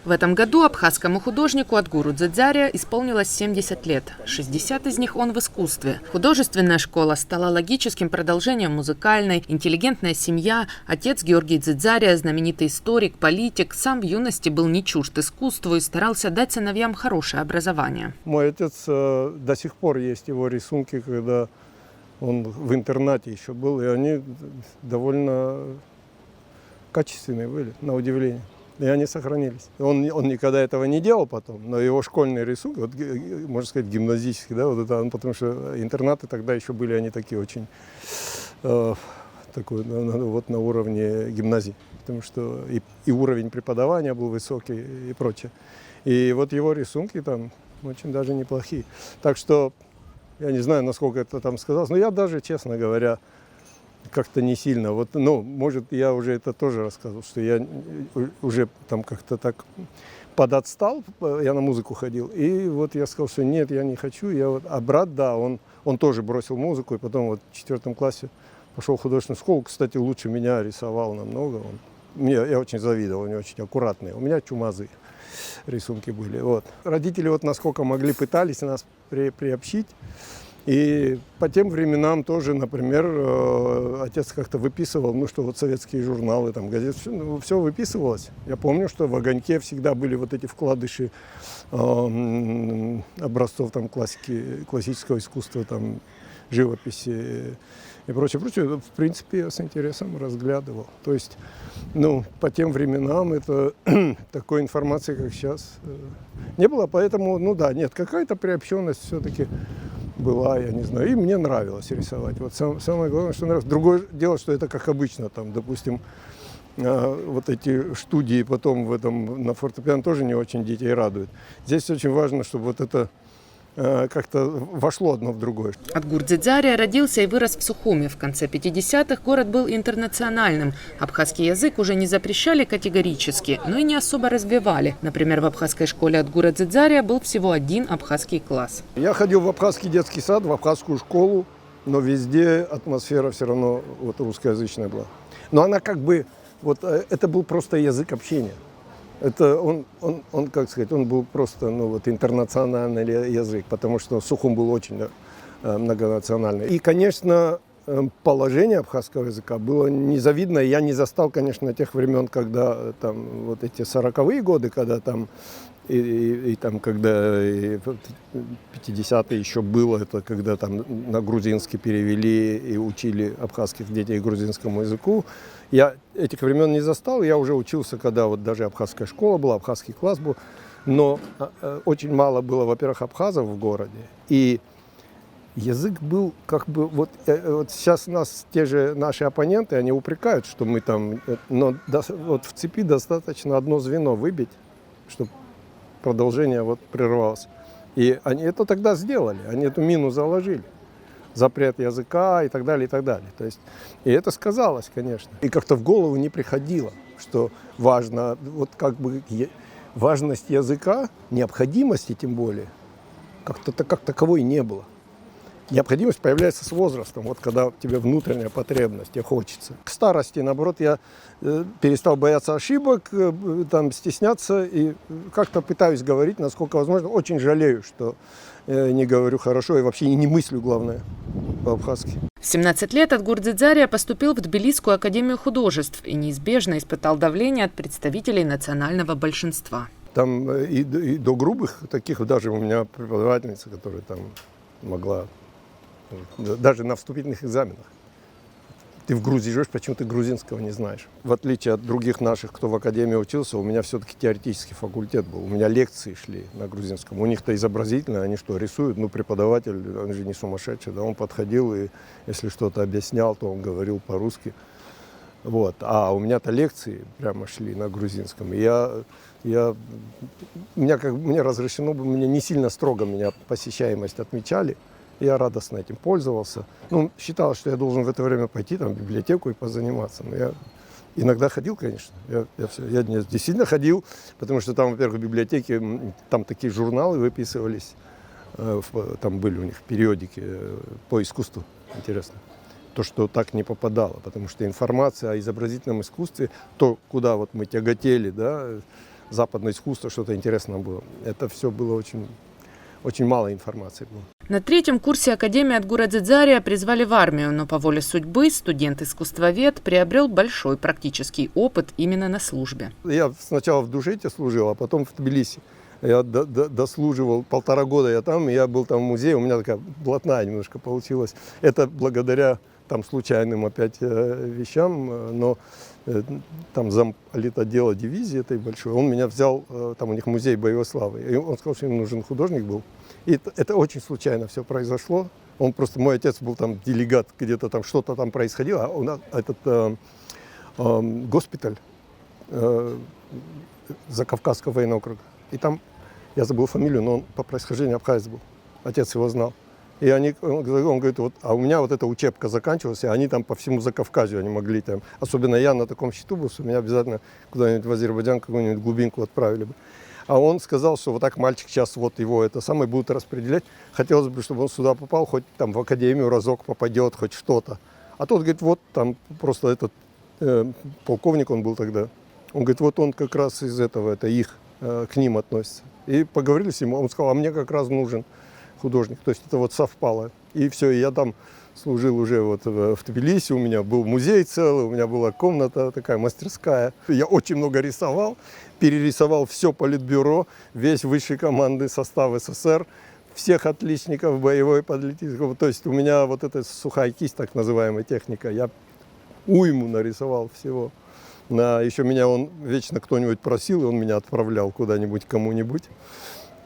В этом году абхазскому художнику Адгуру Дзидзария исполнилось 70 лет. 60 из них он в искусстве. Художественная школа стала логическим продолжением музыкальной, интеллигентная семья. Отец Георгий Дзидзария, знаменитый историк, политик, сам в юности был не чужд искусству и старался дать сыновьям хорошее образование. Мой отец, до сих пор есть его рисунки, когда он в интернате еще был, и они довольно качественные были, на удивление. И они сохранились. Он никогда этого не делал потом, но его школьный рисунок, вот, можно сказать, гимназический, да, вот это, потому что интернаты тогда еще были, они такие очень, такой, вот на уровне гимназии, потому что и уровень преподавания был высокий и прочее. И вот его рисунки там очень даже неплохие. Так что, я не знаю, насколько это там сказалось, но я даже, честно говоря, как-то не сильно. Вот, ну, может, я уже это тоже рассказывал, что я уже там как-то так подотстал, я на музыку ходил, и вот я сказал, что нет, я не хочу. А брат, да, он тоже бросил музыку, и потом вот в 4 классе пошел в художественную школу. Кстати, лучше меня рисовал намного. Я очень завидовал, они очень аккуратные. У меня чумазые рисунки были. Вот. Родители вот насколько могли пытались нас приобщить. И по тем временам тоже, например, отец как-то выписывал, ну что вот советские журналы, там газеты, все выписывалось. Я помню, что в «Огоньке» всегда были вот эти вкладыши образцов там классического искусства, там живописи и прочее. В принципе, я с интересом разглядывал. То есть, ну, по тем временам это такой информации, как сейчас, не было. Поэтому, ну да, нет, какая-то приобщенность все-таки была, я не знаю, и мне нравилось рисовать. Вот самое главное, что нравилось. Другое дело, что это как обычно, там, допустим, вот эти студии потом на фортепиано тоже не очень детей радуют. Здесь очень важно, чтобы вот это как-то вошло одно в другое. Адгур Дзидзария родился и вырос в Сухуми. В конце 50-х город был интернациональным. Абхазский язык уже не запрещали категорически, но и не особо развивали. Например, в абхазской школе Адгура Дзидзария был всего 1 абхазский класс. Я ходил в абхазский детский сад, в абхазскую школу, но везде атмосфера все равно вот русскоязычная была. Но она как бы, вот это был просто язык общения. Это он, как сказать, он был просто, ну, вот, интернациональный язык, потому что Сухум был очень многонациональный. И, конечно, положение абхазского языка было незавидное. Я не застал, конечно, тех времен, когда там вот эти 40-е годы, когда там и там, когда 50-е еще было, это когда там на грузинский перевели и учили абхазских детей грузинскому языку. Я этих времен не застал, я уже учился, когда вот даже абхазская школа была, абхазский класс был, но очень мало было, во-первых, абхазов в городе, и язык был как бы, вот сейчас нас те же наши оппоненты, они упрекают, что мы там, но вот в цепи достаточно одно звено выбить, чтобы продолжение вот прервалось. И они это тогда сделали, они эту мину заложили. Запрет языка и так далее, и так далее. То есть, и это сказалось, конечно. И как-то в голову не приходило, что важно, вот как бы важность языка, необходимости тем более, как-то как таковой не было. Необходимость появляется с возрастом, вот когда тебе внутренняя потребность, тебе хочется. К старости, наоборот, я перестал бояться ошибок, там, стесняться и как-то пытаюсь говорить, насколько возможно. Очень жалею, что не говорю хорошо и вообще не мыслю, главное, по-абхазски. В 17 лет Адгур Дзидзария поступил в Тбилисскую академию художеств и неизбежно испытал давление от представителей национального большинства. Там и до грубых таких, даже у меня преподавательница, которая там могла, даже на вступительных экзаменах. Ты в Грузии живешь, почему ты грузинского не знаешь? В отличие от других наших, кто в академии учился, у меня все-таки теоретический факультет был. У меня лекции шли на грузинском. У них-то изобразительно, они что, рисуют? Ну, преподаватель, он же не сумасшедший, да, он подходил и если что-то объяснял, то он говорил по-русски. Вот. А у меня-то лекции прямо шли на грузинском. И мне разрешено, мне не сильно строго меня посещаемость отмечали. Я радостно этим пользовался. Ну, считал, что я должен в это время пойти там, в библиотеку и позаниматься. Но я иногда ходил, конечно. Я действительно ходил, потому что там, во-первых, в библиотеке там такие журналы выписывались. Там были у них периодики по искусству. Интересно. То, что так не попадало. Потому что информация о изобразительном искусстве, то, куда вот мы тяготели, да, западное искусство, что-то интересное было. Это все было очень, очень мало информации было. На третьем курсе Академии Адгура Дзидзария призвали в армию, но по воле судьбы студент-искусствовед приобрел большой практический опыт именно на службе. Я сначала в Душете служил, а потом в Тбилиси. Я дослуживал 1,5 года, я там, я был там в музее, у меня такая блатная немножко получилась. Это благодаря там случайным опять вещам, но там замполитотдела дивизии этой большой, он меня взял, там у них музей боевой славы, и он сказал, что им нужен художник был. И это очень случайно все произошло. Он просто, мой отец был там делегат, где-то там что-то там происходило, а у нас этот госпиталь Закавказского военного округа. И там, я забыл фамилию, но он по происхождению абхазец был, отец его знал. И он говорит, вот, а у меня вот эта учебка заканчивалась, и они там по всему Закавказью они могли там, особенно я на таком счету был, что меня обязательно куда-нибудь в Азербайджан, какую-нибудь глубинку отправили бы. А он сказал, что вот так мальчик сейчас вот его это самое будут распределять. Хотелось бы, чтобы он сюда попал, хоть там в академию разок попадет, хоть что-то. А тот говорит, вот там просто этот полковник он был тогда. Он говорит, вот он как раз из этого, это их, к ним относится. И поговорили с ним, он сказал, а мне как раз нужен художник. То есть это вот совпало. И все, и я там служил уже вот в Тбилиси, у меня был музей целый, у меня была комната такая, мастерская. Я очень много рисовал, перерисовал все политбюро, весь высший командный состав СССР, всех отличников боевой подлетительской. То есть у меня вот эта сухая кисть, так называемая техника, я уйму нарисовал всего. Еще меня он вечно кто-нибудь просил, и он меня отправлял куда-нибудь, кому-нибудь.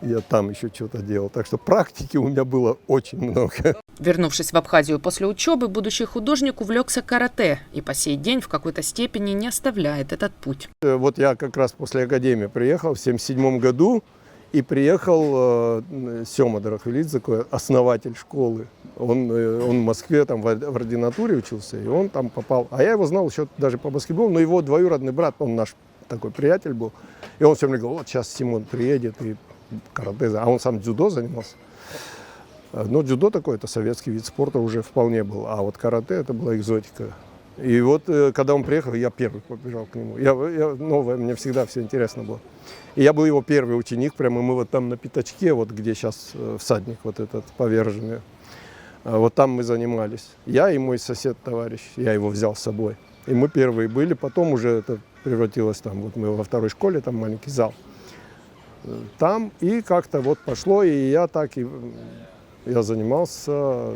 Я там еще что-то делал. Так что практики у меня было очень много. Вернувшись в Абхазию после учебы, будущий художник увлекся карате и по сей день в какой-то степени не оставляет этот путь. Вот я как раз после академии приехал в 1977 году, и приехал Сема Дарахвилидзе, основатель школы. Он в Москве там в ординатуре учился, и он там попал. А я его знал еще даже по баскетболу, но его двоюродный брат, он наш такой приятель был. И он все время говорил, вот сейчас Симон приедет и карате. А он сам дзюдо занимался. Но дзюдо такой, это советский вид спорта уже вполне был. А вот карате это была экзотика. И вот когда он приехал, я первый побежал к нему. Я новое, мне всегда все интересно было. И я был его первый ученик, прямо мы вот там на пятачке, вот где сейчас всадник вот этот поверженный. Вот там мы занимались. Я и мой сосед-товарищ, я его взял с собой. И мы первые были, потом уже это превратилось там, вот мы во второй школе, там маленький зал. Там и как-то вот пошло, и я так и я занимался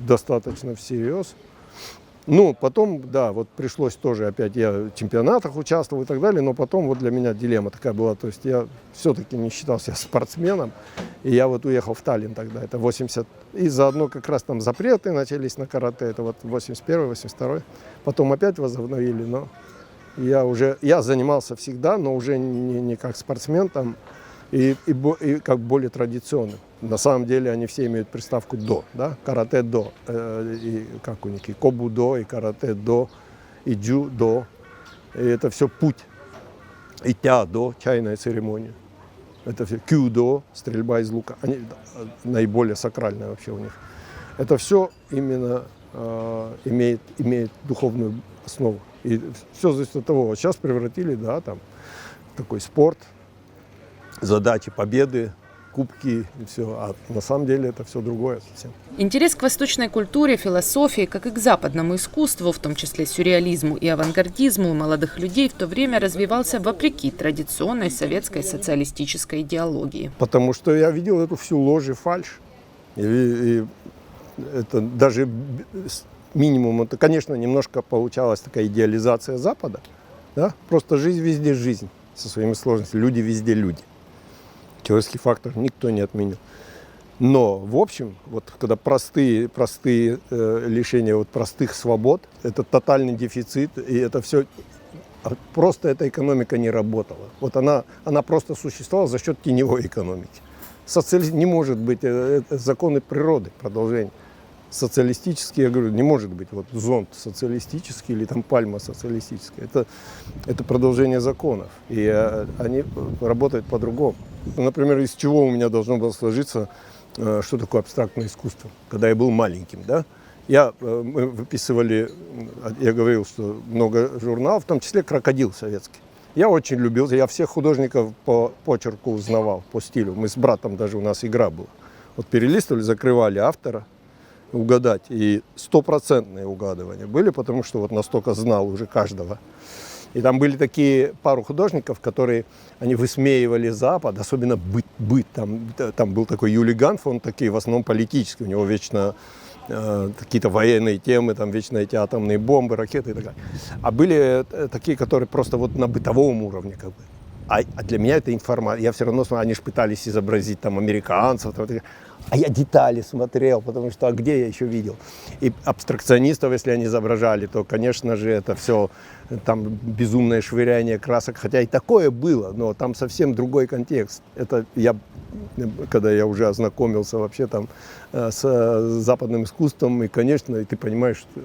достаточно всерьез. Ну, потом, да, вот пришлось тоже опять, я в чемпионатах участвовал и так далее, но потом вот для меня дилемма такая была, то есть я все-таки не считал себя спортсменом, и я вот уехал в Таллин тогда, это 80, и заодно как раз там запреты начались на карате, это вот 81-й, 82-й, потом опять возобновили, но я занимался всегда, но уже не как спортсмен там, и как более традиционным. На самом деле они все имеют приставку «до», да? Карате-до, и как у них, и кобу-до, и карате-до, и дзю-до. И это все путь. И тя-до, чайная церемония. Это все кю-до, стрельба из лука. Они наиболее сакральные вообще у них. Это все именно имеет духовную основу. И все зависит от того, вот сейчас превратили, да, там, в такой спорт, задачи, победы, кубки и все. А на самом деле это все другое совсем. Интерес к восточной культуре, философии, как и к западному искусству, в том числе сюрреализму и авангардизму, у молодых людей в то время развивался вопреки традиционной советской социалистической идеологии. Потому что я видел эту всю ложь и фальшь. И это даже минимум, это, конечно, немножко получалась такая идеализация Запада. Да? Просто жизнь везде жизнь со своими сложностями. Люди везде люди. Человеческий фактор никто не отменил. Но, в общем, вот когда простые лишения вот простых свобод, это тотальный дефицит, и это все, просто эта экономика не работала. Вот она просто существовала за счет теневой экономики. Социализм не может быть, это законы природы, продолжение. Социалистический, я говорю, не может быть вот зонт социалистический или там пальма социалистическая. Это продолжение законов, и они работают по-другому. Например, из чего у меня должно было сложиться, что такое абстрактное искусство, когда я был маленьким, да? Мы выписывали, я говорил, что много журналов, в том числе «Крокодил» советский. Я очень любил, я всех художников по почерку узнавал, по стилю. Мы с братом даже, у нас игра была. Вот перелистывали, закрывали автора, угадать. И стопроцентные угадывания были, потому что вот настолько знал уже каждого. И там были такие пару художников, которые, они высмеивали Запад, особенно быт. Там был такой Юлий Ганф, он такие в основном политические, у него вечно какие-то военные темы, там вечно эти атомные бомбы, ракеты и так далее. А были такие, которые просто вот на бытовом уровне как бы. А для меня это информация. Я все равно смотрю, они же пытались изобразить там американцев, а я детали смотрел, потому что а где я еще видел? И абстракционистов, если они изображали, то, конечно же, это все там безумное швыряние красок, хотя и такое было, но там совсем другой контекст. Это я, когда я уже ознакомился вообще там с западным искусством, и, конечно, и ты понимаешь, что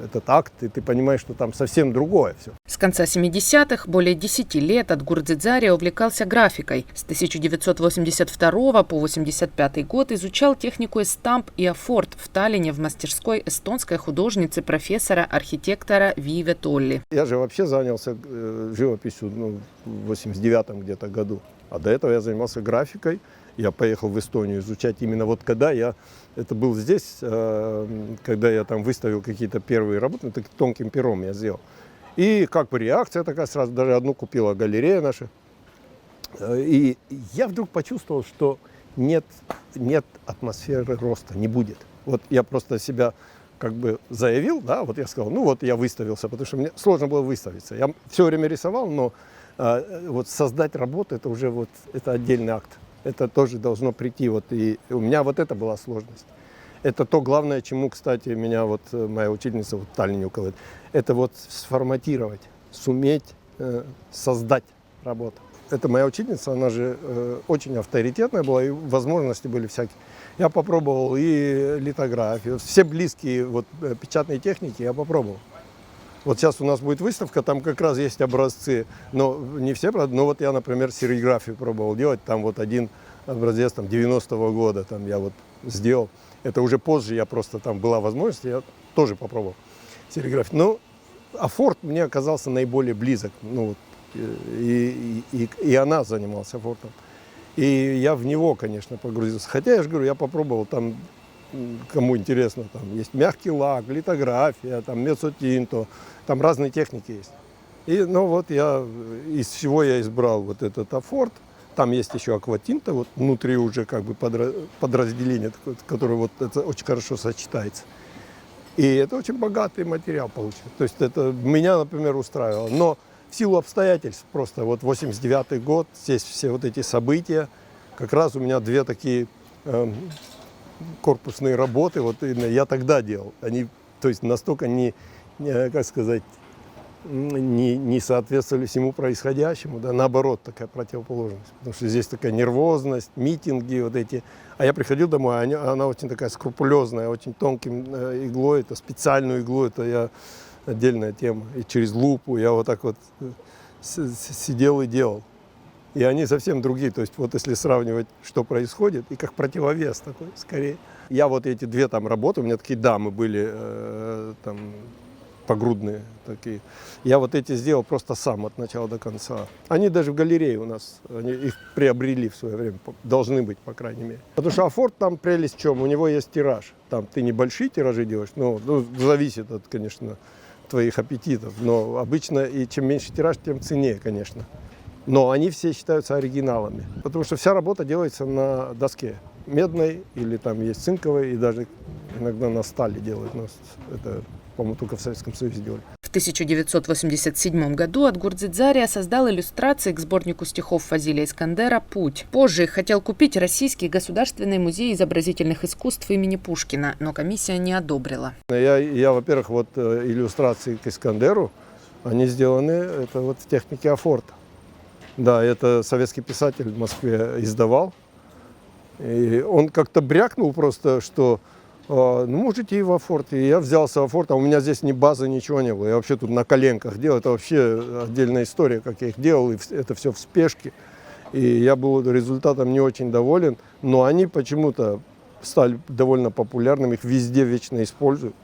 этот акт, и ты понимаешь, что там совсем другое все. С конца 70-х более 10 лет Отгур Дзидзария увлекался графикой. С 1982 по 1985 год изучал технику эстамп и афорт в Таллине в мастерской эстонской художницы, профессора-архитектора Виве Толли. Я же вообще занялся живописью в 89-м где-то году. А до этого я занимался графикой. Я поехал в Эстонию изучать именно вот когда это был здесь, когда я там выставил какие-то первые работы, таким тонким пером я сделал. И как бы реакция такая сразу, даже одну купила галерея наша. И я вдруг почувствовал, что нет атмосферы роста, не будет. Вот я просто себя как бы заявил, да, вот я сказал, ну вот я выставился, потому что мне сложно было выставиться. Я все время рисовал, но вот создать работу, это уже вот, это отдельный акт. Это тоже должно прийти, вот, и у меня вот это была сложность. Это то главное, чему, кстати, меня вот моя учительница в Таллине указывает. Это вот сформатировать, суметь создать работу. Это моя учительница, она же очень авторитетная была, и возможности были всякие. Я попробовал и литографию, все близкие вот, печатные техники я попробовал. Вот сейчас у нас будет выставка, там как раз есть образцы, но не все, но вот я, например, сериграфию пробовал делать, там вот один образец там 90-го года там я вот сделал. Это уже позже, я просто там была возможность, я тоже попробовал сериграфию. Но афорт мне оказался наиболее близок, ну, вот, и она занималась афортом. И я в него, конечно, погрузился. Хотя, я же говорю, я попробовал там, кому интересно, там есть мягкий лак, литография, там меццотинто, там разные техники есть. И, ну вот из всего я избрал вот этот афорт. Там есть еще акватинта, вот внутри уже как бы подразделение, которое вот это очень хорошо сочетается. И это очень богатый материал получился. То есть это меня, например, устраивало. Но в силу обстоятельств, просто вот 89-й год, здесь все вот эти события, как раз у меня две такие корпусные работы, вот я тогда делал. Они, то есть настолько как сказать, не соответствовали всему происходящему, да, наоборот, такая противоположность. Потому что здесь такая нервозность, митинги вот эти. А я приходил домой, она очень такая скрупулезная, очень тонким иглой, это специальную иглу, это отдельная тема. И через лупу я вот так вот сидел и делал. И они совсем другие. То есть вот если сравнивать, что происходит, и как противовес такой, скорее. Я вот эти две там работы, у меня такие дамы были там погрудные такие. Я вот эти сделал просто сам от начала до конца. Они даже в галерее у нас, они их приобрели в свое время, должны быть, по крайней мере. Потому что афорт там прелесть в чем? У него есть тираж. Там ты небольшие тиражи делаешь, ну зависит от, конечно, твоих аппетитов. Но обычно, и чем меньше тираж, тем ценнее, конечно. Но они все считаются оригиналами, потому что вся работа делается на доске медной или там есть цинковой, и даже иногда на стали делают. Но это, по-моему, только в Советском Союзе делали. В 1987 году Отгур Дзидзария создал иллюстрации к сборнику стихов Фазилия Искандера «Путь». Позже их хотел купить Российский государственный музей изобразительных искусств имени Пушкина, но комиссия не одобрила. Я, во-первых, вот иллюстрации к Искандеру, они сделаны это вот в технике афорта. Да, это советский писатель в Москве издавал. И он как-то брякнул просто, что ну, можете и в афорт. И я взялся в афорт, а у меня здесь ни базы, ничего не было. Я вообще тут на коленках делал. Это вообще отдельная история, как я их делал. И это все в спешке. И я был результатом не очень доволен. Но они почему-то стали довольно популярными. Их везде вечно используют.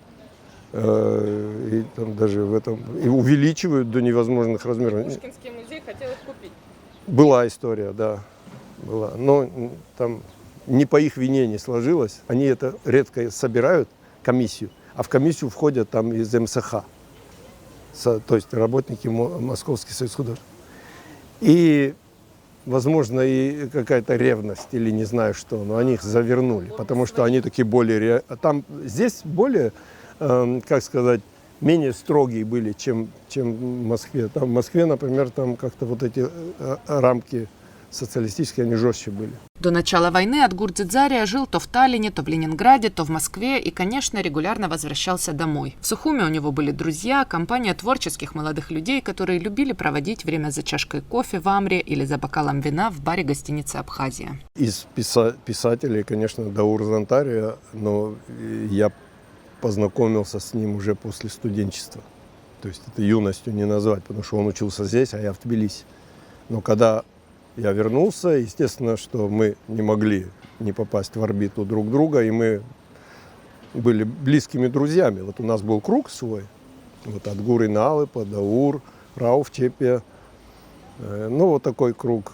И там даже в этом и увеличивают до невозможных размеров. Пушкинский музей хотел их купить. Была история, да, была. Но там не по их вине не сложилось. Они это редко собирают, комиссию, а в комиссию входят там из МСХ, то есть работники Московский союз художников. И, возможно, и какая-то ревность или не знаю что, но они их завернули, потому что они такие более... Там, здесь более, как сказать, менее строгие были, чем в Москве. Там в Москве, например, там как-то вот эти рамки социалистические, они жестче были. До начала войны Отгур Дзидзария жил то в Таллине, то в Ленинграде, то в Москве и, конечно, регулярно возвращался домой. В Сухуме у него были друзья, компания творческих молодых людей, которые любили проводить время за чашкой кофе в Амре или за бокалом вина в баре гостиницы «Абхазия». Из писателей, конечно, Даур Зантария, но я познакомился с ним уже после студенчества. То есть это юностью не назвать, потому что он учился здесь, а я в Тбилиси. Но когда я вернулся, естественно, что мы не могли не попасть в орбиту друг друга, и мы были близкими друзьями. Вот у нас был круг свой, вот Отгур Иналыпа, Даур, Рауф Чепия. Ну, вот такой круг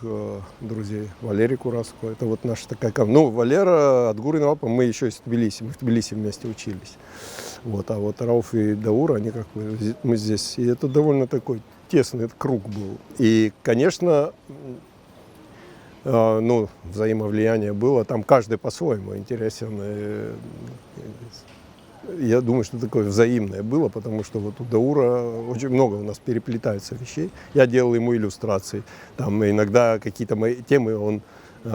друзей. Валерий Кураско, это вот наша такая команда. Ну, Валера, Отгур Иналыпа, мы еще из Тбилиси, мы в Тбилиси вместе учились. Вот, а вот Рауф и Даур, они как бы, мы здесь. И это довольно такой тесный круг был. И, конечно, ну, взаимовлияние было, там каждый по-своему интересен. Я думаю, что такое взаимное было, потому что вот у Даура очень много у нас переплетается вещей. Я делал ему иллюстрации, там иногда какие-то мои темы он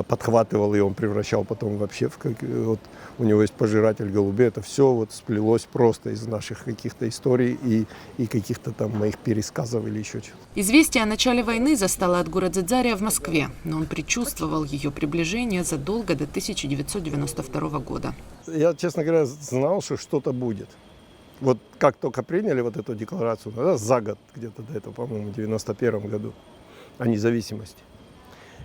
подхватывал, и он превращал потом вообще в вот у него есть «Пожиратель голубей». Это все вот сплелось просто из наших каких-то историй и каких-то там моих пересказов или еще чего-то. Известие о начале войны застало Отгура Дзидзария в Москве, но он предчувствовал ее приближение задолго до 1992 года. Я, честно говоря, знал, что что-то будет. Вот как только приняли вот эту декларацию, да, за год где-то до этого, по-моему, в 1991 году, о независимости,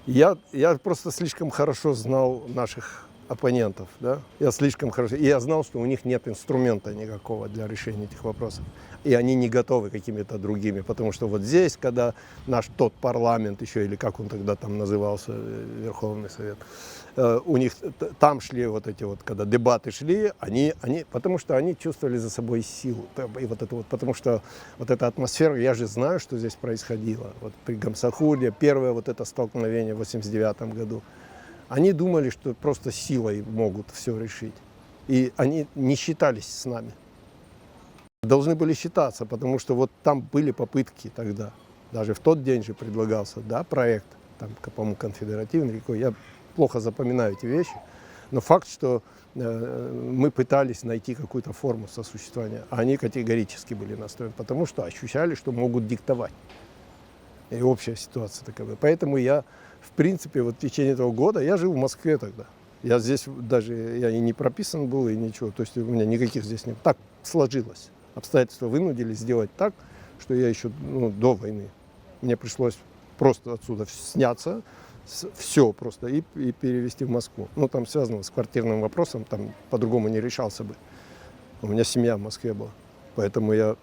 я просто слишком хорошо знал наших оппонентов, да? Я слишком хорошо, и я знал, что у них нет инструмента никакого для решения этих вопросов, и они не готовы какими-то другими, потому что вот здесь, когда наш тот парламент еще, или как он тогда там назывался, Верховный Совет, у них там шли вот эти вот, когда дебаты шли, они, потому что они чувствовали за собой силу, и вот это вот, потому что вот эта атмосфера, я же знаю, что здесь происходило, вот при Гамсахуре, первое вот это столкновение в 1989 году, они думали, что просто силой могут все решить, и они не считались с нами. Должны были считаться, потому что вот там были попытки тогда, даже в тот день же предлагался, да, проект, там, по-моему, конфедеративный, я плохо запоминаю эти вещи, но факт, что мы пытались найти какую-то форму сосуществования, а они категорически были настроены, потому что ощущали, что могут диктовать. И общая ситуация такая. Поэтому я, в принципе, вот в течение этого года, я жил в Москве тогда. Я здесь даже, я и не прописан был, и ничего, то есть у меня никаких здесь нет. Так сложилось. Обстоятельства вынудили сделать так, что я еще до войны, мне пришлось просто отсюда сняться, все просто, и перевезти в Москву. Ну, там связано с квартирным вопросом, там по-другому не решался бы. У меня семья в Москве была, поэтому я...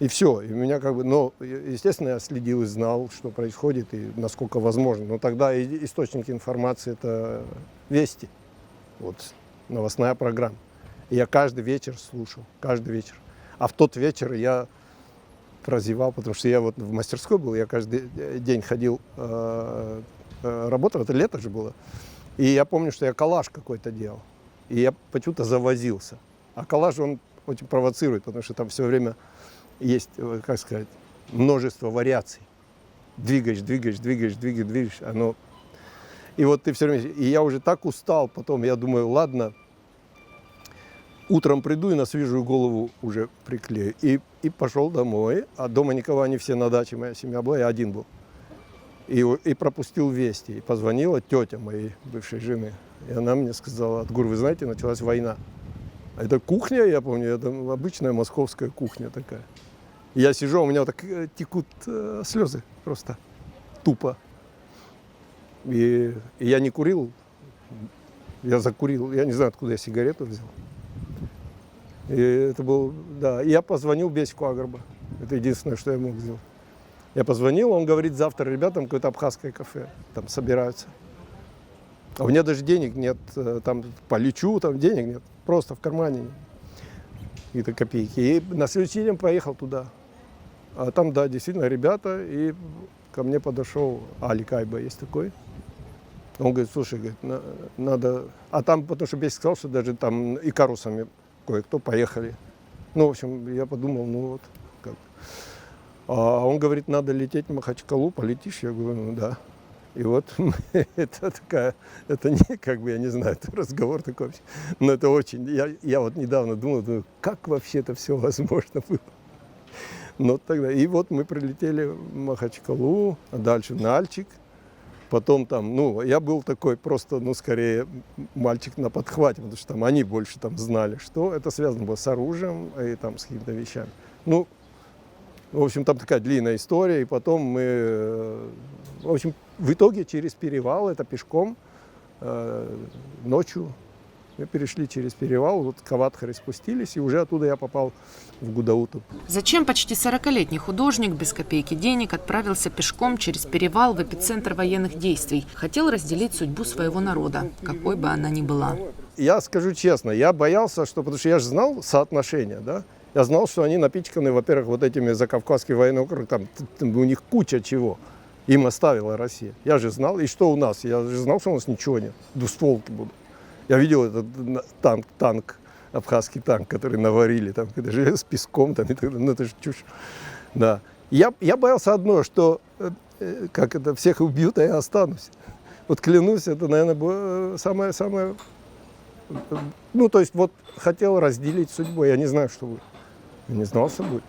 И все, и у меня как бы... Но, естественно, я следил и знал, что происходит, и насколько возможно. Но тогда источники информации — это Вести, вот, новостная программа. И я каждый вечер слушал, каждый вечер. А в тот вечер я прозевал, потому что я вот в мастерской был, я каждый день ходил, работал, это лето же было. И я помню, что я коллаж какой-то делал. И я почему-то завозился. А коллаж, он очень провоцирует, потому что там все время есть, как сказать, множество вариаций. Двигаешь, оно... И вот ты все время... И я уже так устал, потом я думаю, ладно, утром приду и на свежую голову уже приклею. И пошел домой, а дома никого, они все на даче, моя семья была, я один был. И пропустил Вести. И позвонила тетя моей бывшей жены. И она мне сказала: Отгур, вы знаете, началась война. А это кухня, я помню, это обычная московская кухня такая. И я сижу, у меня так текут слезы просто, тупо. И я не курил, я закурил, я не знаю, откуда я сигарету взял. И это был, да. И я позвонил Бесику Агрба. Это единственное, что я мог сделать. Я позвонил, он говорит, завтра ребятам какое-то абхазское кафе там собираются. А у меня даже денег нет, там полечу, там денег нет. Просто в кармане какие-то копейки. И на следующий день поехал туда. А там, да, действительно ребята, и ко мне подошел Алик Айба, есть такой. Он говорит, слушай, говорит, надо... А там, потому что Бесик сказал, что даже там и карусами кое-кто поехали. Ну, в общем, я подумал, ну вот, как. А он говорит, надо лететь в Махачкалу, полетишь? Я говорю, ну да. И вот это такая, это не, как бы, я не знаю, это разговор такой, но это очень, я вот недавно думал, как вообще это все возможно было. Но тогда, и вот мы прилетели в Махачкалу, а дальше в Нальчик, потом там, ну, я был такой просто, ну, скорее, мальчик на подхвате, потому что там они больше там знали, что это связано было с оружием и там с какими-то вещами. Ну, в общем, там такая длинная история, и потом мы, в общем, в итоге через перевал, это пешком, ночью мы перешли через перевал, вот к Аватхаре спустились, и уже оттуда я попал в Гудауту. Зачем почти 40-летний художник без копейки денег отправился пешком через перевал в эпицентр военных действий? Хотел разделить судьбу своего народа, какой бы она ни была. Я скажу честно, я боялся, что, потому что я же знал соотношение, да? Я знал, что они напичканы, во-первых, вот этими закавказскими военными округами, там у них куча чего им оставила Россия. Я же знал, и что у нас? Я же знал, что у нас ничего нет, двустволки будут. Я видел этот танк, абхазский танк, который наварили, там, с песком, там, и так далее. Ну, это же чушь. Да. Я боялся одно, что как это, всех убьют, а я останусь. Вот клянусь, это, наверное, было самое... Ну, то есть, вот хотел разделить судьбу, я не знаю, что будет. Я не знал, что будет.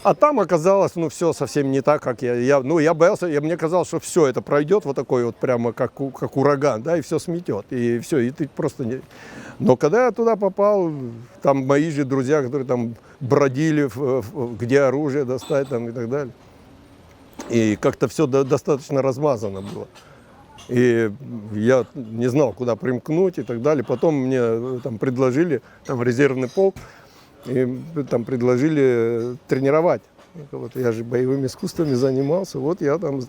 А там оказалось, ну, все совсем не так, как я боялся, мне казалось, что все это пройдет вот такой вот прямо как ураган, да, и все сметет, и все, и ты просто не... Но когда я туда попал, там мои же друзья, которые там бродили, где оружие достать там и так далее, и как-то все достаточно размазано было. И я не знал, куда примкнуть и так далее. Потом мне там предложили, там резервный полк, и там предложили тренировать. Вот я же боевыми искусствами занимался. Вот я там,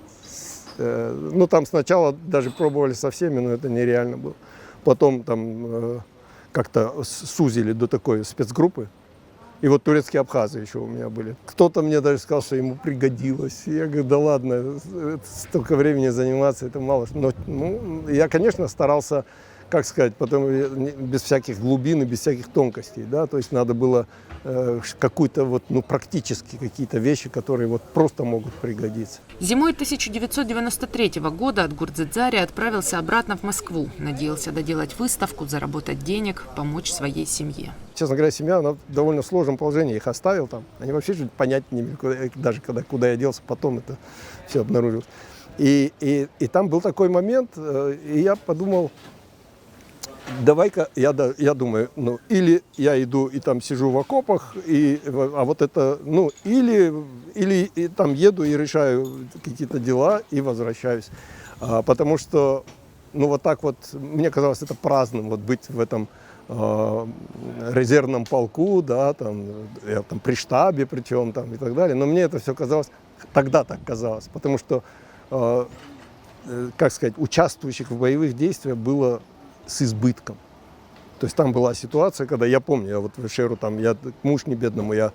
ну там сначала даже пробовали со всеми, но это нереально было. Потом там как-то сузили до такой спецгруппы. И вот турецкие абхазы еще у меня были. Кто-то мне даже сказал, что ему пригодилось. Я говорю, да ладно, столько времени заниматься, это мало. Но ну, я, конечно, старался, как сказать, потом без всяких глубин и без всяких тонкостей, да, то есть надо было какую-то вот, ну, практически какие-то вещи, которые вот просто могут пригодиться. Зимой 1993 года Отгур Дзэдзаря отправился обратно в Москву. Надеялся доделать выставку, заработать денег, помочь своей семье. Честно говоря, семья, она в довольно сложном положении, их оставил там. Они вообще понять не имели, даже куда я делся, потом это все обнаружилось. И там был такой момент, и я подумал, давай-ка, я думаю, ну, или я иду и там сижу в окопах, а вот это, ну, или и там еду и решаю какие-то дела и возвращаюсь. Потому что, ну, вот так вот, мне казалось это праздным, вот быть в этом резервном полку, да, там, я там при штабе причем там и так далее. Но мне это все казалось, тогда так казалось, потому что, как сказать, участвующих в боевых действиях было с избытком. То есть там была ситуация, когда я помню, я вот в Эшеру, там, я муж не бедному, я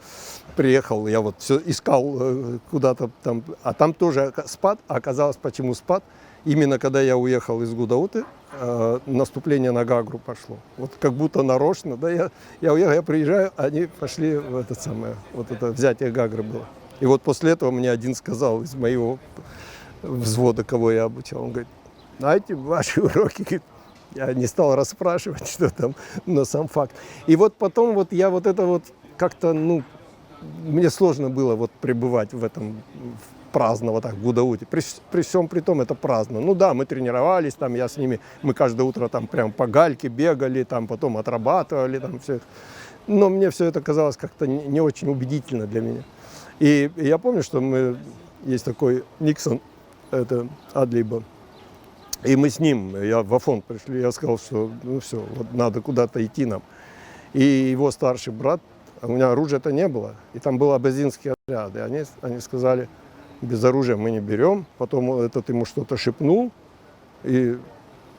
приехал, я вот все искал куда-то там, а там тоже спад, а оказалось, почему спад? Именно когда я уехал из Гудауты, наступление на Гагру пошло. Вот как будто нарочно, да, я уехал, я приезжаю, они пошли в это самое, вот это взятие Гагры было. И вот после этого мне один сказал из моего взвода, кого я обучал, он говорит, знаете, ваши уроки, говорит, я не стал расспрашивать, что там, но сам факт. И вот потом вот я вот это вот как-то, ну, мне сложно было вот пребывать в этом праздно, вот так, в Гудауте. При всем при том это праздно. Ну да, мы тренировались, там я с ними, мы каждое утро там прям по гальке бегали, там потом отрабатывали, там все это. Но мне все это казалось как-то не очень убедительно для меня. И я помню, что есть такой Никсон, это Адлиба, и мы с ним, я в Афон пришли, я сказал, что ну все, вот надо куда-то идти нам. И его старший брат А у меня оружия-то не было. И там был абазинский отряд. И они сказали, без оружия мы не берем. Потом этот ему что-то шепнул. И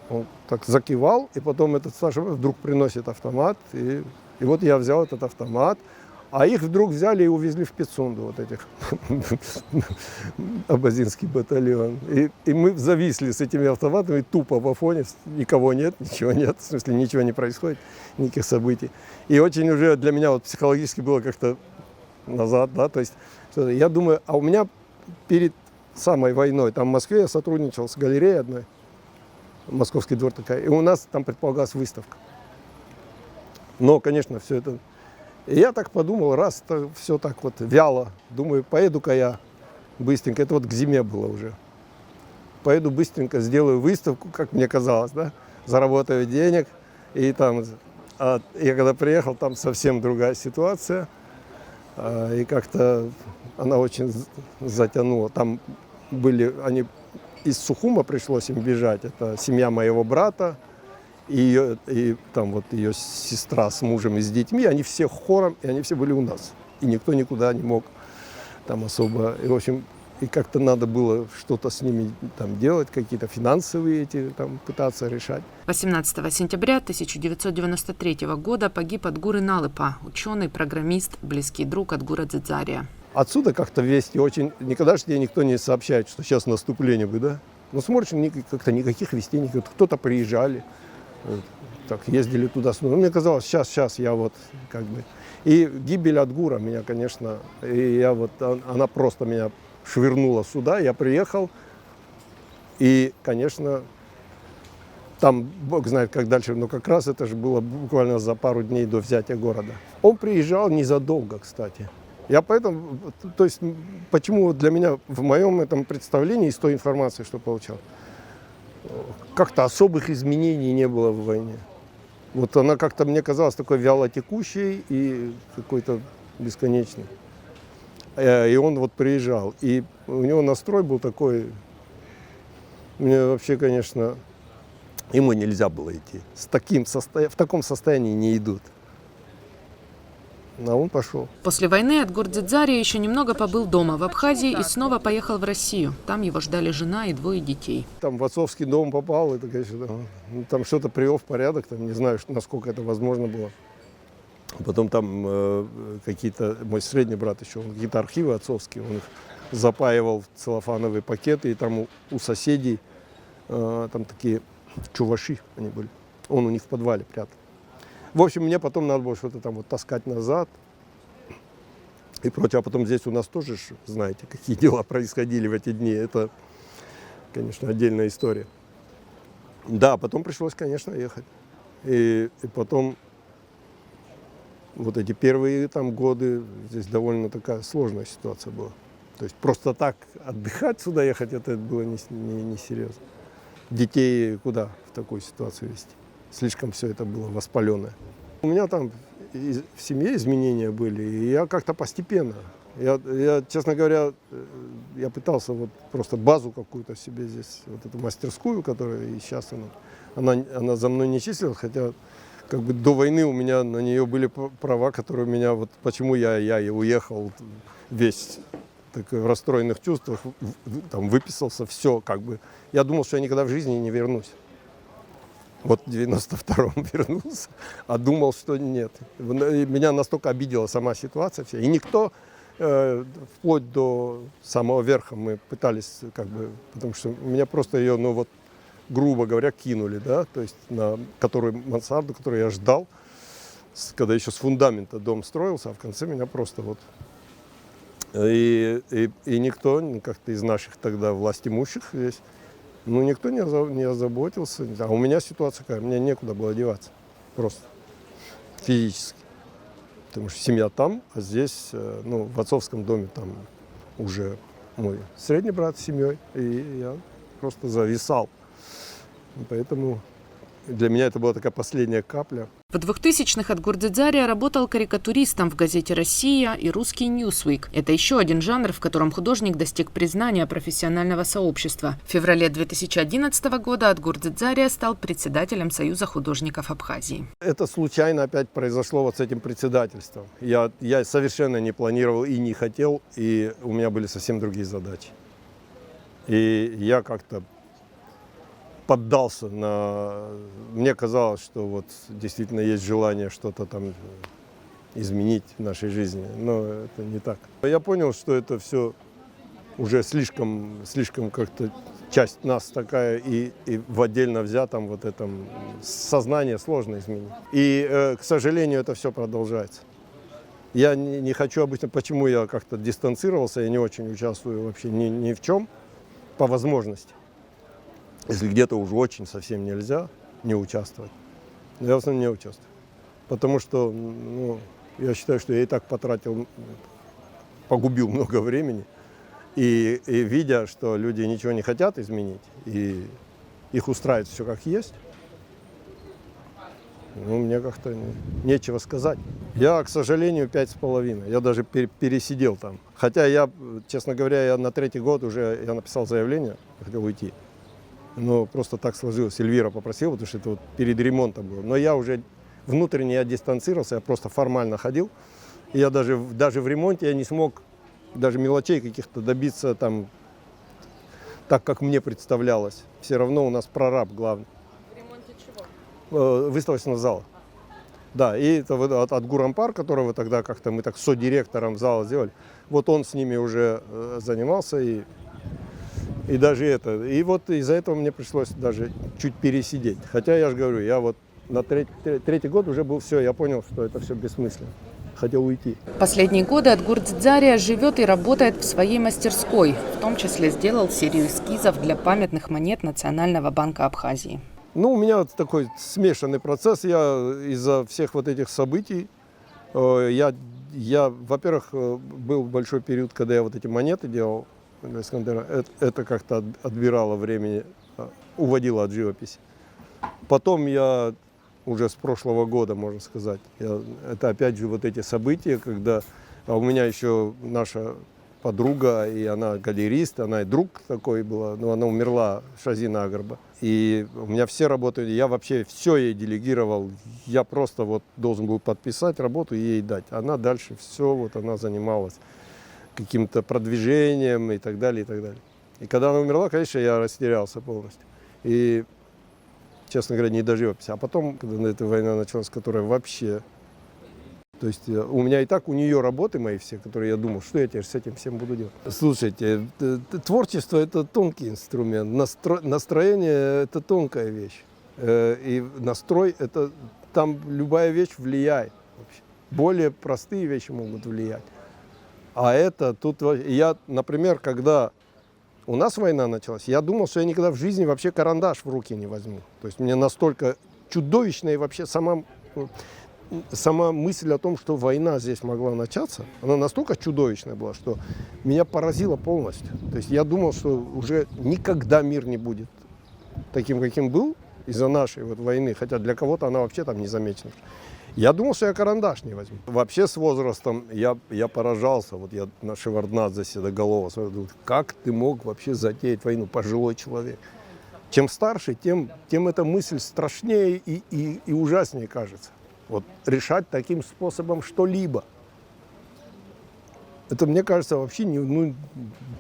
он так закивал. И потом этот старший вдруг приносит автомат. И вот я взял этот автомат. А их вдруг взяли и увезли в Пицунду, вот этих, абазинский батальон. И мы зависли с этими автоматами тупо в Афоне, никого нет, ничего нет, в смысле ничего не происходит, никаких событий. И очень уже для меня вот психологически было как-то назад, да, то есть я думаю, а у меня перед самой войной, там в Москве я сотрудничал с галереей одной, Московский двор такая, и у нас там предполагалась выставка. Но, конечно, все это... И я так подумал, раз это все так вот вяло, думаю, поеду-ка я быстренько, это вот к зиме было уже, поеду быстренько, сделаю выставку, как мне казалось, да, заработаю денег, и там, я когда приехал, там совсем другая ситуация, и как-то она очень затянула, там были, они из Сухума пришлось им бежать, это семья моего брата, и там вот ее сестра с мужем и с детьми, они все хором, и они все были у нас. И никто никуда не мог там особо. И, в общем, и как-то надо было что-то с ними там делать, какие-то финансовые эти там пытаться решать. 18 сентября 1993 года погиб Адгур Иналыпа, ученый, программист, близкий друг Адгура Дзидзария. Отсюда как-то вести очень... Никогда же тебе никто не сообщает, что сейчас наступление будет, да? Но смотришь, как-то никаких вестей, кто-то приезжали. Вот, так, ездили туда. Но мне казалось, сейчас я вот как бы... И гибель Адгура меня, конечно, и я вот, она просто меня швырнула сюда, я приехал, и, конечно, там, бог знает, как дальше, но как раз это же было буквально за пару дней до взятия города. Он приезжал незадолго, кстати. Я поэтому, то есть, почему для меня в моем этом представлении из той информации, что получал, как-то особых изменений не было в войне. Вот она как-то мне казалась такой вялотекущей и какой-то бесконечной. И он вот приезжал. И у него настрой был такой, мне вообще, конечно, ему нельзя было идти. В таком состоянии не идут. А он пошел. После войны Адгур Дзидзария еще немного побыл дома в Абхазии и снова поехал в Россию. Там его ждали жена и 2 детей. Там в отцовский дом попал, это, конечно, там что-то привел в порядок, там, не знаю, насколько это возможно было. Потом там какие-то, мой средний брат еще, какие-то архивы отцовские, он их запаивал в целлофановые пакеты, и там у соседей там такие чуваши они были. Он у них в подвале прятал. В общем, мне потом надо было что-то там вот таскать назад и прочее. А потом здесь у нас тоже, знаете, какие дела происходили в эти дни. Это, конечно, отдельная история. Да, потом пришлось, конечно, ехать. И потом вот эти первые там годы, здесь довольно такая сложная ситуация была. То есть просто так отдыхать сюда ехать, это было не серьезно. Детей куда в такую ситуацию везти? Слишком все это было воспаленное. У меня там в семье изменения были, и я как-то постепенно. Я, честно говоря, я пытался вот просто базу какую-то себе здесь, вот эту мастерскую, которая и сейчас она за мной не числилась, хотя как бы до войны у меня на нее были права, которые у меня, вот почему я и уехал весь так, в расстроенных чувствах, там выписался, все как бы. Я думал, что я никогда в жизни не вернусь. Вот в 92-м вернулся, а думал, что нет. Меня настолько обидела сама ситуация вся. И никто, вплоть до самого верха мы пытались, как бы, потому что меня просто ее, ну вот, грубо говоря, кинули, да, то есть на мансарду, которую я ждал, когда еще с фундамента дом строился, а в конце меня просто вот... И никто, как-то из наших тогда властимущих здесь, ну, никто не озаботился. А у меня ситуация какая, мне некуда было деваться. Просто физически. Потому что семья там, а здесь, ну, в отцовском доме там уже мой средний брат с семьей. И я просто зависал. Поэтому Для меня это была такая последняя капля. В 2000-х Адгур Дзидзария работал карикатуристом в газете «Россия» и «Русский Ньюсвик». Это еще один жанр, в котором художник достиг признания профессионального сообщества. В феврале 2011 года Адгур Дзидзария стал председателем Союза художников Абхазии. Это случайно опять произошло вот с этим председательством. Я совершенно не планировал и не хотел, и у меня были совсем другие задачи. И я как-то поддался на... Мне казалось, что вот действительно есть желание что-то там изменить в нашей жизни, но это не так. Я понял, что это все уже слишком как-то часть нас такая, и в отдельно взятом вот этом сознание сложно изменить. И, к сожалению, это все продолжается. Я не хочу обычно, почему я как-то дистанцировался, я не очень участвую вообще ни в чем по возможности. Если где-то уже очень совсем нельзя не участвовать, я в основном не участвую. Потому что я считаю, что я и так погубил много времени. И видя, что люди ничего не хотят изменить, и их устраивает все как есть, мне как-то нечего сказать. Я, к сожалению, 5,5. Я даже пересидел там. Хотя я, честно говоря, я на 3-й год уже написал заявление, хотел уйти. Но просто так сложилось. Эльвира попросила, потому что это вот перед ремонтом было. Но я уже внутренне дистанцировался, я просто формально ходил. И я даже в ремонте я не смог даже мелочей каких-то добиться там, так, как мне представлялось. Все равно у нас прораб главный. В ремонте чего? Выставочного зала. Да, и это вот от Гурампар, которого тогда как-то мы так содиректором зала сделали, вот он с ними уже занимался, и даже это. И вот из-за этого мне пришлось даже чуть пересидеть. Хотя я же говорю, я вот на 3-й год уже был все, я понял, что это все бессмысленно. Хотел уйти. Последние годы Адгур Дзидзария живет и работает в своей мастерской. В том числе сделал серию эскизов для памятных монет Национального банка Абхазии. У меня вот такой смешанный процесс. Я из-за всех вот этих событий, я, во-первых, был большой период, когда я вот эти монеты делал. Это как-то отбирало времени, уводило от живописи. Потом я уже с прошлого года, можно сказать, это опять же вот эти события, когда у меня еще наша подруга, и она галерист, она и друг такой была, но она умерла, Шазина Агарба. И у меня все работы, я вообще все ей делегировал, я просто вот должен был подписать работу и ей дать. Она дальше все, вот она занималась каким-то продвижением и так далее, и так далее. И когда она умерла, конечно, я растерялся полностью. И, честно говоря, не до живописи. А потом, когда эта война началась, которая вообще... То есть у меня и так, у нее работы мои все, которые я думал, что я теперь с этим всем буду делать. Слушайте, творчество – это тонкий инструмент, настроение – это тонкая вещь. И настрой – это там любая вещь влияет. Вообще. Более простые вещи могут влиять. А это тут... Я, например, когда у нас война началась, я думал, что я никогда в жизни вообще карандаш в руки не возьму. То есть мне настолько чудовищная вообще сама мысль о том, что война здесь могла начаться, она настолько чудовищная была, что меня поразило полностью. То есть я думал, что уже никогда мир не будет таким, каким был из-за нашей вот войны, хотя для кого-то она вообще там не замечена. Я думал, что я карандаш не возьму. Вообще с возрастом я поражался. Вот я на Шеварднадзе Седоголова смотрю, как ты мог вообще затеять войну, пожилой человек. Чем старше, тем эта мысль страшнее и ужаснее кажется. Вот решать таким способом что-либо. Это, мне кажется, вообще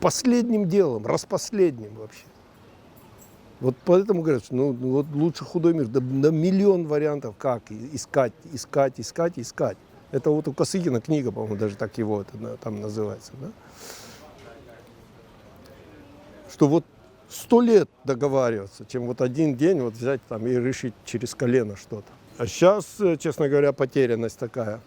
последним делом, распоследним вообще. Вот поэтому говорят, что вот лучше худой мир, да миллион вариантов, как искать. Это вот у Косыгина книга, по-моему, даже так его это там называется. Да? Что вот 100 лет договариваться, чем вот один день вот взять там и решить через колено что-то. А сейчас, честно говоря, потерянность такая.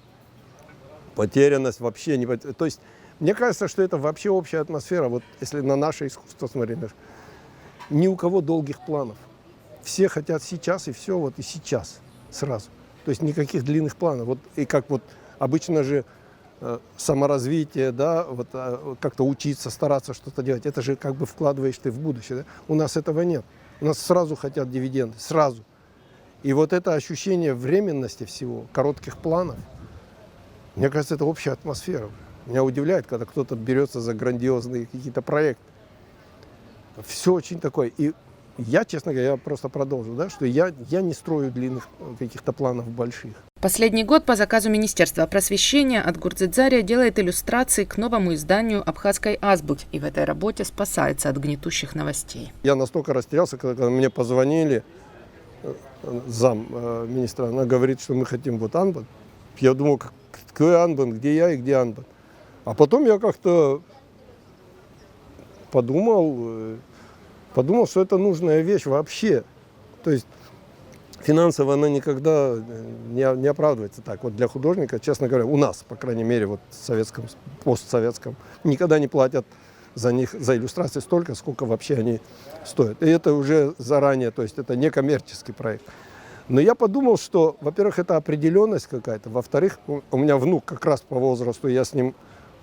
Потерянность вообще не... То есть, мне кажется, что это вообще общая атмосфера. Вот если на наше искусство смотреть, ни у кого долгих планов. Все хотят сейчас, и все, вот и сейчас, сразу. То есть никаких длинных планов. Вот, и как вот обычно же саморазвитие, да, вот как-то учиться, стараться что-то делать, это же как бы вкладываешь ты в будущее. Да? У нас этого нет. У нас сразу хотят дивиденды, сразу. И вот это ощущение временности всего, коротких планов, мне кажется, это общая атмосфера. Меня удивляет, когда кто-то берется за грандиозные какие-то проекты. Все очень такое. И я, честно говоря, я просто продолжу, да, что я не строю длинных каких-то планов больших. Последний год по заказу Министерства просвещения Отгур Дзядзария делает иллюстрации к новому изданию абхазской азбуки и в этой работе спасается от гнетущих новостей. Я настолько растерялся, когда мне позвонили, зам министра, она говорит, что мы хотим вот Анбан. Я думал, какой Анбан, где я и где Анбан. А потом я как-то подумал, что это нужная вещь вообще. То есть финансово она никогда не оправдывается так. Вот для художника, честно говоря, у нас, по крайней мере, вот в советском, постсоветском, никогда не платят за них, за иллюстрации столько, сколько вообще они стоят. И это уже заранее, то есть это не коммерческий проект. Но я подумал, что, во-первых, это определенность какая-то, во-вторых, у меня внук как раз по возрасту, я с ним,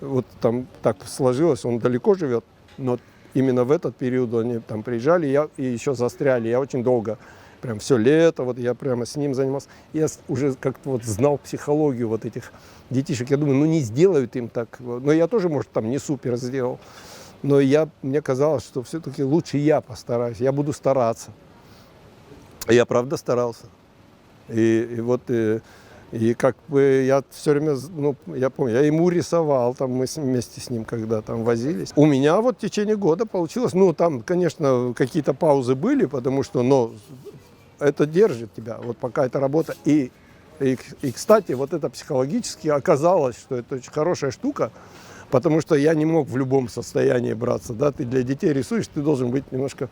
вот там так сложилось, он далеко живет, но именно в этот период они там приезжали и еще застряли. Я очень долго, прям все лето, вот я прямо с ним занимался. Я уже как-то вот знал психологию вот этих детишек. Я думаю, ну не сделают им так. Но я тоже, может, там не супер сделал. Но мне казалось, что все-таки лучше я постараюсь, я буду стараться. Я правда старался. И как бы я все время, ну, я помню, я ему рисовал, там мы вместе с ним когда там возились. У меня вот в течение года получилось, ну, там, конечно, какие-то паузы были, потому что, но это держит тебя, вот пока эта работа. И, кстати, вот это психологически оказалось, что это очень хорошая штука, потому что я не мог в любом состоянии браться, да, ты для детей рисуешь, ты должен быть немножко...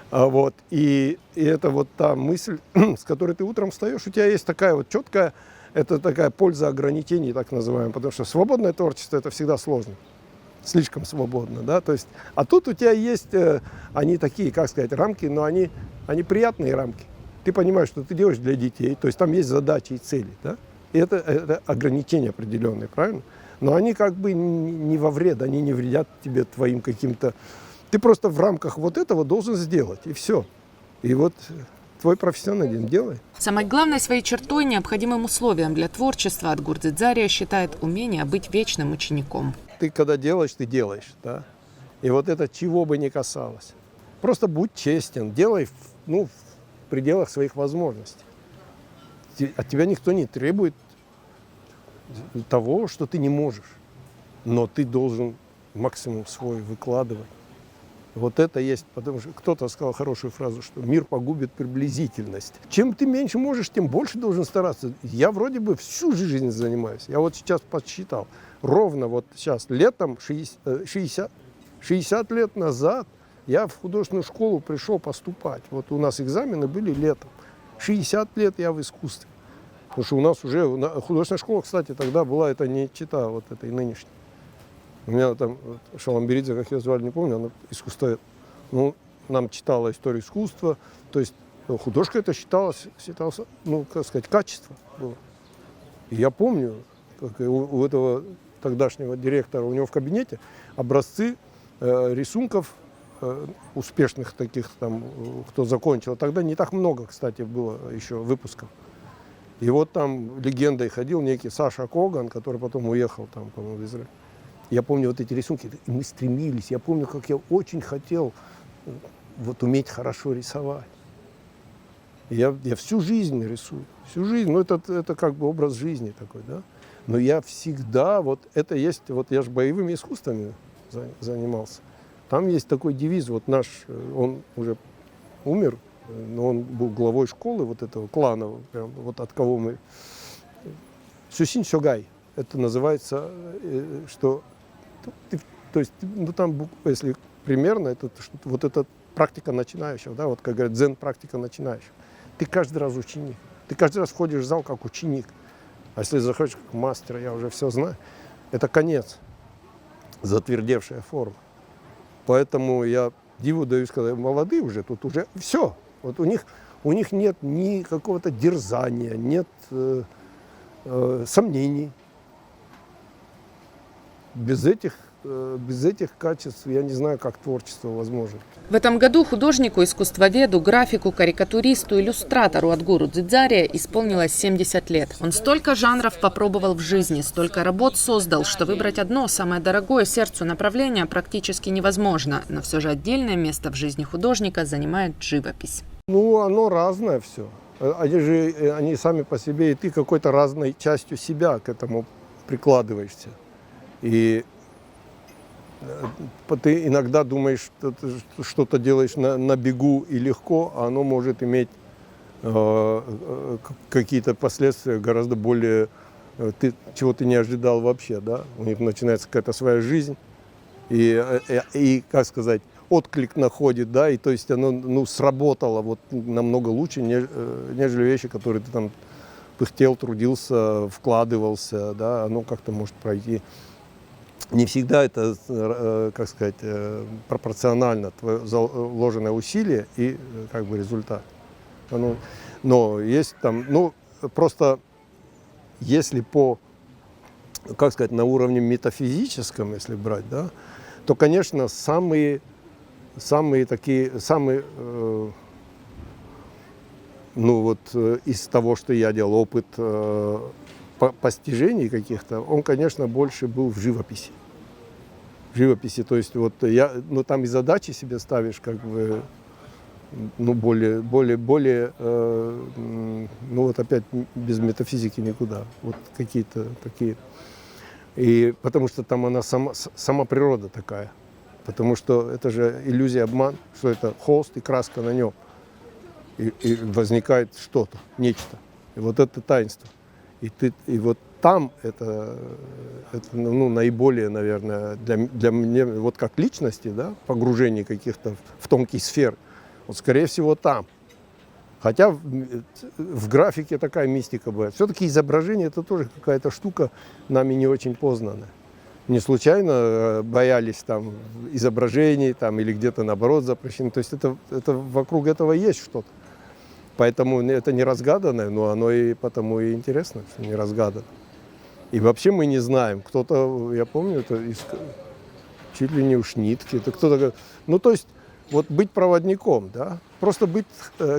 Вот. И это вот та мысль, с которой ты утром встаешь, у тебя есть такая вот четкая, это такая польза ограничений, так называемая, потому что свободное творчество – это всегда сложно, слишком свободно, да, то есть, а тут у тебя есть, они такие, как сказать, рамки, но они приятные рамки. Ты понимаешь, что ты делаешь для детей, то есть там есть задачи и цели, да, и это ограничения определенные, правильно? Но они как бы не во вред, они не вредят тебе твоим каким-то... Ты просто в рамках вот этого должен сделать, и все. И вот твой профессионализм делай. Самой главной своей чертой, необходимым условием для творчества Отгур Дзядзария считает умение быть вечным учеником. Ты когда делаешь, ты делаешь, да. И вот это чего бы ни касалось. Просто будь честен, делай в пределах своих возможностей. От тебя никто не требует того, что ты не можешь. Но ты должен максимум свой выкладывать. Вот это есть, потому что кто-то сказал хорошую фразу, что мир погубит приблизительность. Чем ты меньше можешь, тем больше должен стараться. Я вроде бы всю жизнь занимаюсь. Я вот сейчас подсчитал. Ровно вот сейчас, летом, 60 лет назад, я в художественную школу пришел поступать. Вот у нас экзамены были летом. 60 лет я в искусстве. Потому что у нас уже художественная школа, кстати, тогда была, это не чита вот этой нынешней. У меня там Шаламберидзе, как ее звали, не помню, она искусствовед. Ну, нам читала историю искусства. То есть художка это считалось, ну, как сказать, качество было. И я помню, как у этого тогдашнего директора, у него в кабинете образцы рисунков успешных таких, там, кто закончил. Тогда не так много, кстати, было еще выпусков. И вот там легендой ходил некий Саша Коган, который потом уехал там, по-моему, в Израиль. Я помню вот эти рисунки, и мы стремились. Я помню, как я очень хотел вот уметь хорошо рисовать. И я всю жизнь рисую, всю жизнь. Ну, это как бы образ жизни такой, да. Но я всегда, вот это есть, вот я же боевыми искусствами занимался. Там есть такой девиз, вот наш, он уже умер, но он был главой школы вот этого клана, прям, вот от кого мы... Сюсин Сёгай. Это называется, что... То есть, ну там, если примерно, это вот эта практика начинающего, да, вот как говорят, дзен-практика начинающего. Ты каждый раз ученик. Ты каждый раз входишь в зал как ученик. А если заходишь как мастер, я уже все знаю, это конец, затвердевшая форма. Поэтому я диву даюсь, когда молодые уже, тут уже все. Вот у них нет ни какого-то дерзания, нет сомнений. Без этих без этих качеств я не знаю, как творчество возможно. В этом году художнику, искусствоведу, графику, карикатуристу, иллюстратору Адгуру Дзидзария исполнилось 70 лет. Он столько жанров попробовал в жизни, столько работ создал, что выбрать одно, самое дорогое сердцу направление практически невозможно. Но все же отдельное место в жизни художника занимает живопись. Ну, оно разное все. Они сами по себе, и ты какой-то разной частью себя к этому прикладываешься. И ты иногда думаешь, что ты что-то делаешь на бегу и легко, а оно может иметь какие-то последствия гораздо более, чего ты не ожидал вообще, да? У них начинается какая-то своя жизнь, и как сказать, отклик находит, да, и то есть оно сработало вот намного лучше, нежели вещи, которые ты там пыхтел, трудился, вкладывался, да, оно как-то может пройти. Не всегда это, как сказать, пропорционально твое вложенное усилие и как бы результат. Но есть там, ну, просто если как сказать, на уровне метафизическом, если брать, да, то, конечно, самые ну вот из того, что я делал, опыт постижений каких-то, он, конечно, больше был в живописи. В живописи, то есть вот ну там и задачи себе ставишь, как бы, ну более, ну вот опять без метафизики никуда, вот какие-то такие. И потому что там она сама природа такая. Потому что это же иллюзия, обман, что это холст и краска на нем. И возникает что-то, нечто. И вот это таинство. И вот там это ну, наиболее, наверное, для меня, вот как личности, да, погружение каких-то в тонкие сферы, вот скорее всего там. Хотя в графике такая мистика бывает. Все-таки изображение это тоже какая-то штука нами не очень познанная. Не случайно боялись там изображений там, или где-то наоборот запрещены. То есть это вокруг этого есть что-то. Поэтому это не разгаданное, но оно и потому и интересно, что не разгадано. И вообще мы не знаем. Кто-то, я помню, это чуть ли не уж нитки. Это кто-то, ну то есть вот быть проводником, да, просто быть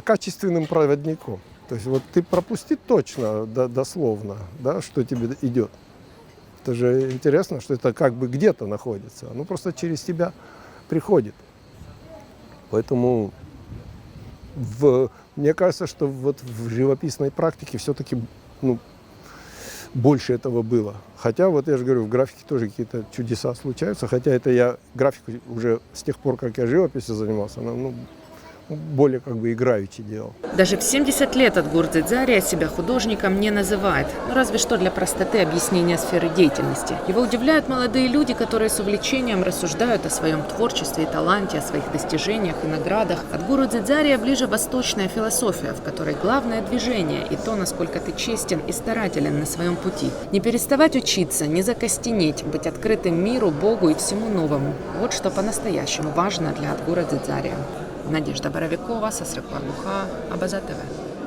качественным проводником. То есть вот ты пропусти точно, дословно, да, что тебе идет. Это же интересно, что это как бы где-то находится. Оно просто через тебя приходит. Поэтому мне кажется, что вот в живописной практике все-таки ну, больше этого было. Хотя, вот я же говорю, в графике тоже какие-то чудеса случаются. Хотя это я графику уже с тех пор, как я живописью занимался, ну, более как бы играючи делал. Даже в 70 лет Адгур Дзидзария себя художником не называет, ну, разве что для простоты объяснения сферы деятельности. Его удивляют молодые люди, которые с увлечением рассуждают о своем творчестве и таланте, о своих достижениях и наградах. Адгуру Дзидзария ближе восточная философия, в которой главное движение и то, насколько ты честен и старателен на своем пути. Не переставать учиться, не закостенеть, быть открытым миру, Богу и всему новому. Вот что по-настоящему важно для Адгура Дзидзария. Надежда Боровикова, Сасрык Павлуха, Абаза ТВ.